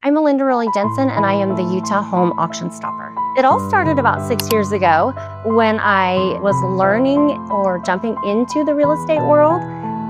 I'm Melinda Rowley Jensen, and I am the Utah Home Auction Stopper. It all started about 6 years ago when I was learning or jumping into the real estate world.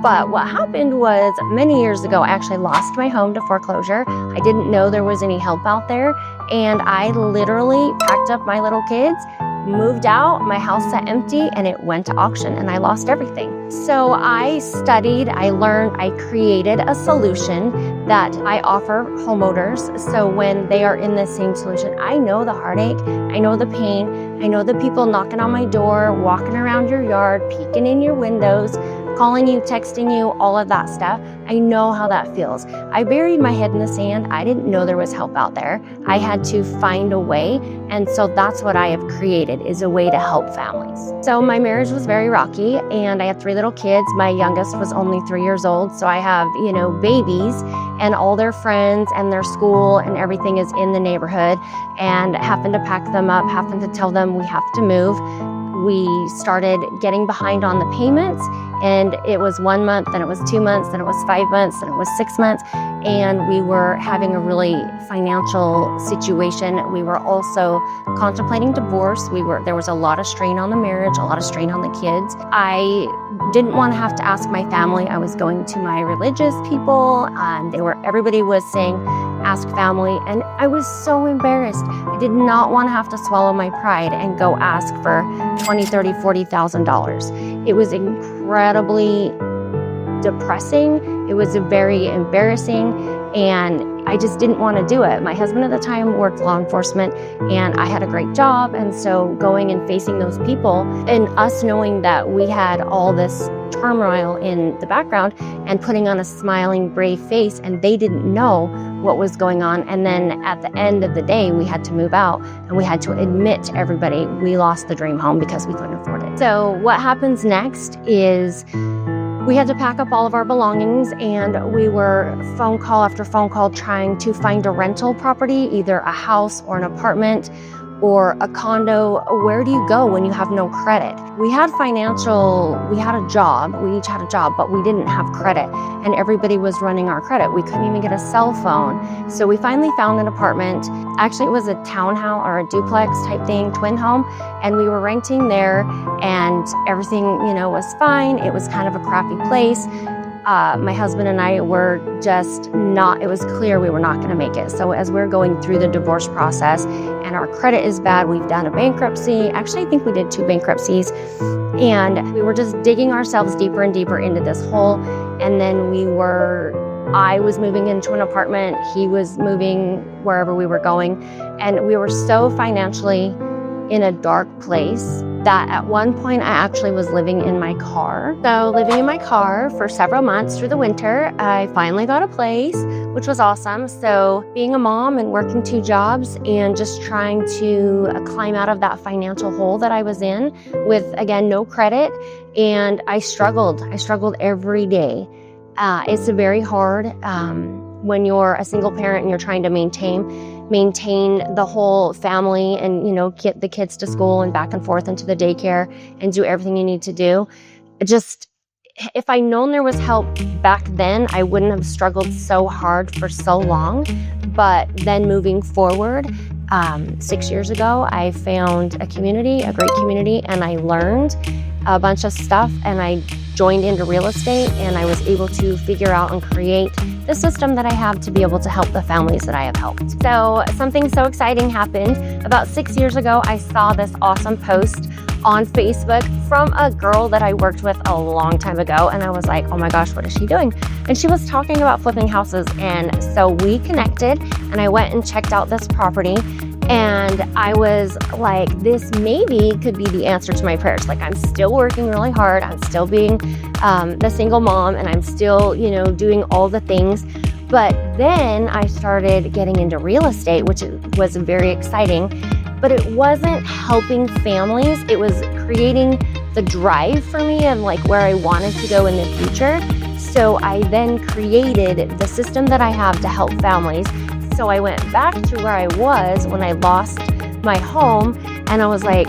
But what happened was many years ago, I actually lost my home to foreclosure. I didn't know there was any help out there. And I literally packed up my little kids, moved out, my house sat empty, and it went to auction, and I lost everything. So I studied, I learned, I created a solution that I offer homeowners. So when they are in the same solution, I know the heartache, I know the pain, I know the people knocking on my door, walking around your yard, peeking in your windows, calling you, texting you, all of that stuff. I know how that feels. I buried my head in the sand. I didn't know there was help out there. I had to find a way. And so that's what I have created, is a way to help families. So my marriage was very rocky, and I had 3 little kids. My youngest was only 3 years old. So I have, babies, and all their friends and their school and everything is in the neighborhood, and having to pack them up, having to tell them we have to move. We started getting behind on the payments, and it was 1 month, then it was 2 months, then it was 5 months, then it was 6 months, and we were having a really financial situation. We were also contemplating divorce. There was a lot of strain on the marriage, a lot of strain on the kids. I didn't want to have to ask my family. I was going to my religious people. Everybody was saying, ask family, and I was so embarrassed. I did not want to have to swallow my pride and go ask for $20,000, $30,000, $40,000. It was incredibly depressing. It was very embarrassing, and I just didn't want to do it. My husband at the time worked law enforcement, and I had a great job, and so going and facing those people, and us knowing that we had all this turmoil in the background and putting on a smiling, brave face, and they didn't know what was going on. And then at the end of the day, we had to move out, and we had to admit to everybody we lost the dream home because we couldn't afford it. So what happens next is we had to pack up all of our belongings, and we were phone call after phone call trying to find a rental property, either a house or an apartment or a condo. Where do you go when you have no credit? We had a job, we each had a job, but we didn't have credit, and everybody was running our credit. We couldn't even get a cell phone. So we finally found an apartment. Actually, it was a townhouse or a duplex type thing, twin home, and we were renting there, and everything, was fine. It was kind of a crappy place. My husband and I were it was clear we were not going to make it. So as we're going through the divorce process and our credit is bad, we've done a bankruptcy. Actually, I think we did 2 bankruptcies, and we were just digging ourselves deeper and deeper into this hole. And then I was moving into an apartment. He was moving wherever we were going. And we were so financially in a dark place that at one point I actually was living in my car. So living in my car for several months through the winter, I finally got a place, which was awesome. So being a mom and working 2 jobs and just trying to climb out of that financial hole that I was in with, again, no credit. And I struggled every day. It's very hard when you're a single parent and you're trying to maintain the whole family and, get the kids to school and back and forth into the daycare and do everything you need to do. If I'd known there was help back then, I wouldn't have struggled so hard for so long. But then moving forward, 6 years ago, I found a great community, and I learned a bunch of stuff, and I joined into real estate, and I was able to figure out and create the system that I have to be able to help the families that I have helped. So something so exciting happened. About 6 years ago, I saw this awesome post on Facebook from a girl that I worked with a long time ago, and I was like, oh my gosh, what is she doing? And she was talking about flipping houses, and so we connected, and I went and checked out this property. And I was like, this maybe could be the answer to my prayers. Like, I'm still working really hard. I'm still being the single mom, and I'm still, doing all the things. But then I started getting into real estate, which was very exciting. But it wasn't helping families. It was creating the drive for me and like where I wanted to go in the future. So I then created the system that I have to help families. So I went back to where I was when I lost my home, and I was like,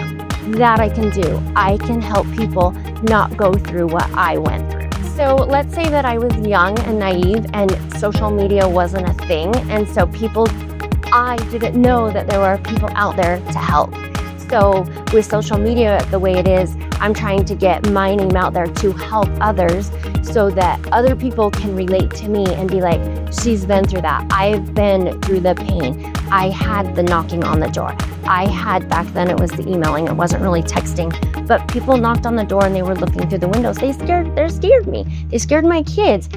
that I can do. I can help people not go through what I went through. So let's say that I was young and naive and social media wasn't a thing. And so I didn't know that there were people out there to help. So with social media the way it is, I'm trying to get my name out there to help others so that other people can relate to me and be like, she's been through that. I've been through the pain. I had the knocking on the door. Back then it was the emailing, it wasn't really texting, but people knocked on the door and they were looking through the windows. They scared me. They scared my kids.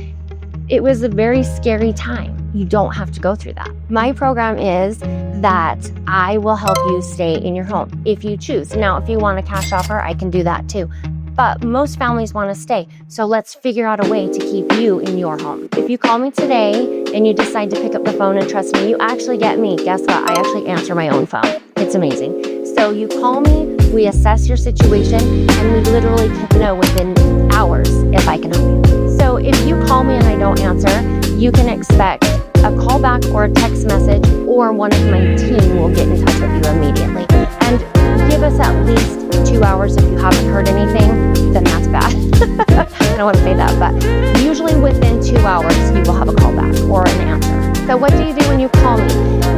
It was a very scary time. You don't have to go through that. My program is that I will help you stay in your home if you choose. Now, if you want a cash offer, I can do that too. But most families want to stay. So let's figure out a way to keep you in your home. If you call me today and you decide to pick up the phone and trust me, you actually get me. Guess what? I actually answer my own phone. It's amazing. So you call me, we assess your situation, and we literally can know within hours if I can help you. So if you call me and I don't answer, you can expect a call back or a text message, or one of my team will get in touch with you immediately. And give us at least 2 hours. If you haven't heard anything, then that's bad. I don't want to say that, but usually within 2 hours, you will have a call back or an answer. So what do you do when you call me?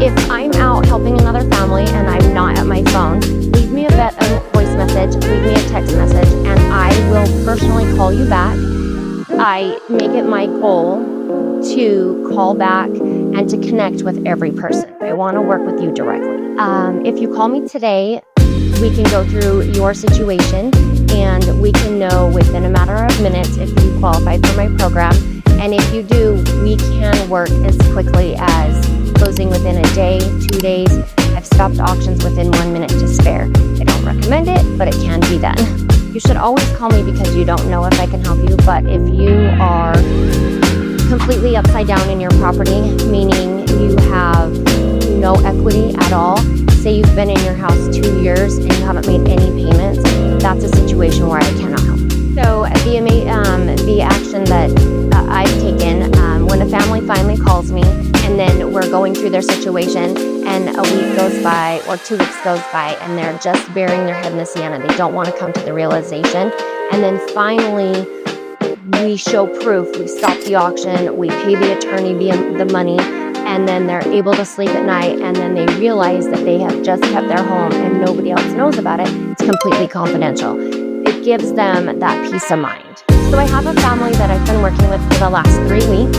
If I'm out helping another family and I'm not at my phone, leave me a voice message, leave me a text message, and I will personally call you back. I make it my goal to call back and to connect with every person. I want to work with you directly. If you call me today, we can go through your situation and we can know within a matter of minutes if you qualify for my program. And if you do, we can work as quickly as closing within a day, 2 days. I've stopped auctions within 1 minute to spare. I don't recommend it, but it can be done. You should always call me because you don't know if I can help you. But if you are completely upside down in your property, meaning you have no equity at all, say you've been in your house 2 years and you haven't made any payments, that's a situation where I cannot help. So the action that I've taken, when a family finally calls me and then we're going through their situation and a week goes by or 2 weeks goes by and they're just burying their head in the sand and they don't want to come to the realization, and then finally we show proof, we stop the auction, we pay the attorney the money, and then they're able to sleep at night, and then they realize that they have just kept their home and nobody else knows about it. It's completely confidential. It gives them that peace of mind. So I have a family that I've been working with for the last 3 weeks,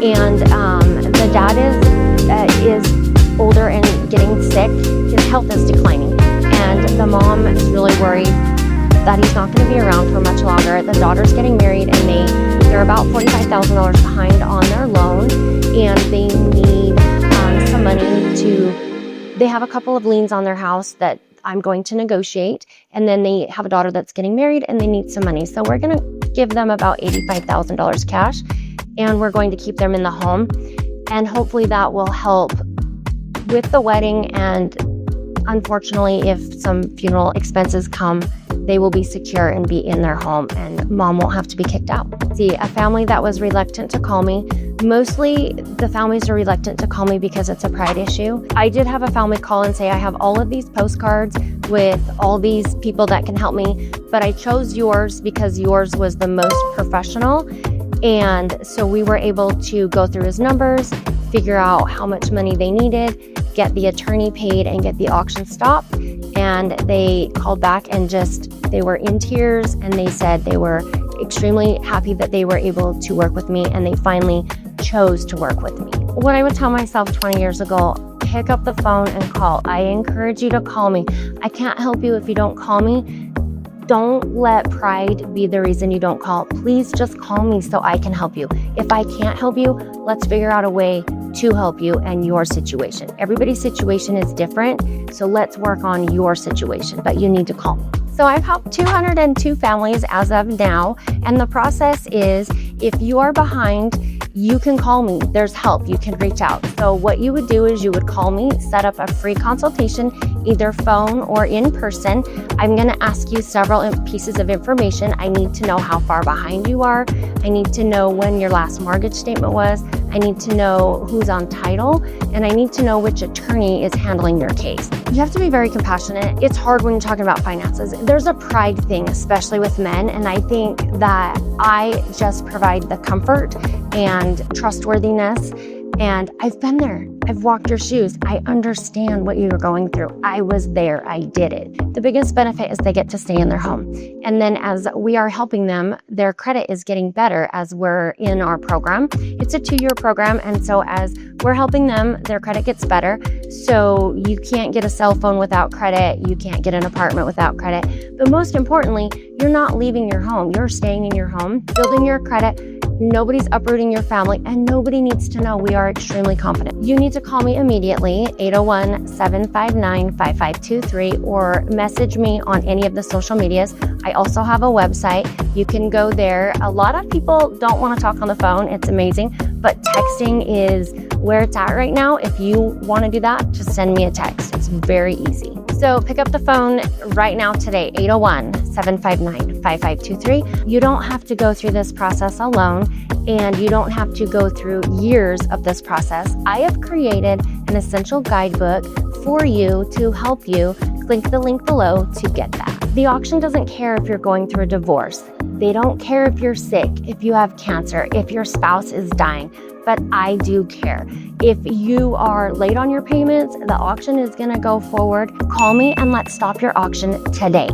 and the dad is older and getting sick. His health is declining, and the mom is really worried that he's not going to be around for much longer. The daughter's getting married, and they're about $45,000 behind on their loan, and they need some money they have a couple of liens on their house that I'm going to negotiate, and then they have a daughter that's getting married and they need some money. So we're going to give them about $85,000 cash, and we're going to keep them in the home, and hopefully that will help with the wedding. And unfortunately, if some funeral expenses come, they will be secure and be in their home, and mom won't have to be kicked out. See, a family that was reluctant to call me, mostly the families are reluctant to call me because it's a pride issue. I did have a family call and say, I have all of these postcards with all these people that can help me, but I chose yours because yours was the most professional. And so we were able to go through his numbers, figure out how much money they needed, get the attorney paid, and get the auction stopped. And they called back and they were in tears, and they said they were extremely happy that they were able to work with me, and they finally chose to work with me. What I would tell myself 20 years ago, pick up the phone and call. I encourage you to call me. I can't help you if you don't call me. Don't let pride be the reason you don't call. Please just call me so I can help you. If I can't help you, let's figure out a way to help you and your situation. Everybody's situation is different, so let's work on your situation, but you need to call me. So I've helped 202 families as of now, and the process is if you are behind, you can call me. There's help. You can reach out. So what you would do is you would call me, set up a free consultation. either phone or in person. I'm going to ask you several pieces of information. I need to know how far behind you are. I need to know when your last mortgage statement was. I need to know who's on title, and I need to know which attorney is handling your case. You have to be very compassionate. It's hard when you're talking about finances. There's a pride thing, especially with men, and I think that I just provide the comfort and trustworthiness. And I've been there. I've walked your shoes. I understand what you're going through. I was there. I did it. The biggest benefit is they get to stay in their home. And then as we are helping them, their credit is getting better as we're in our program. It's a 2-year program. And so as we're helping them, their credit gets better. So you can't get a cell phone without credit. You can't get an apartment without credit. But most importantly, you're not leaving your home. You're staying in your home, building your credit. Nobody's uprooting your family, and nobody needs to know. We are extremely confident. You need to call me immediately, 801-759-5523, or message me on any of the social medias. I also have a website. You can go there. A lot of people don't want to talk on the phone. It's amazing, but texting is where it's at right now. If you want to do that, just send me a text. It's very easy. So pick up the phone right now today, 801-759-5523. You don't have to go through this process alone, and you don't have to go through years of this process. I have created an essential guidebook for you to help you. Click the link below to get that. The auction doesn't care if you're going through a divorce. They don't care if you're sick, if you have cancer, if your spouse is dying. But I do care. If you are late on your payments, the auction is going to go forward. Call me and let's stop your auction today.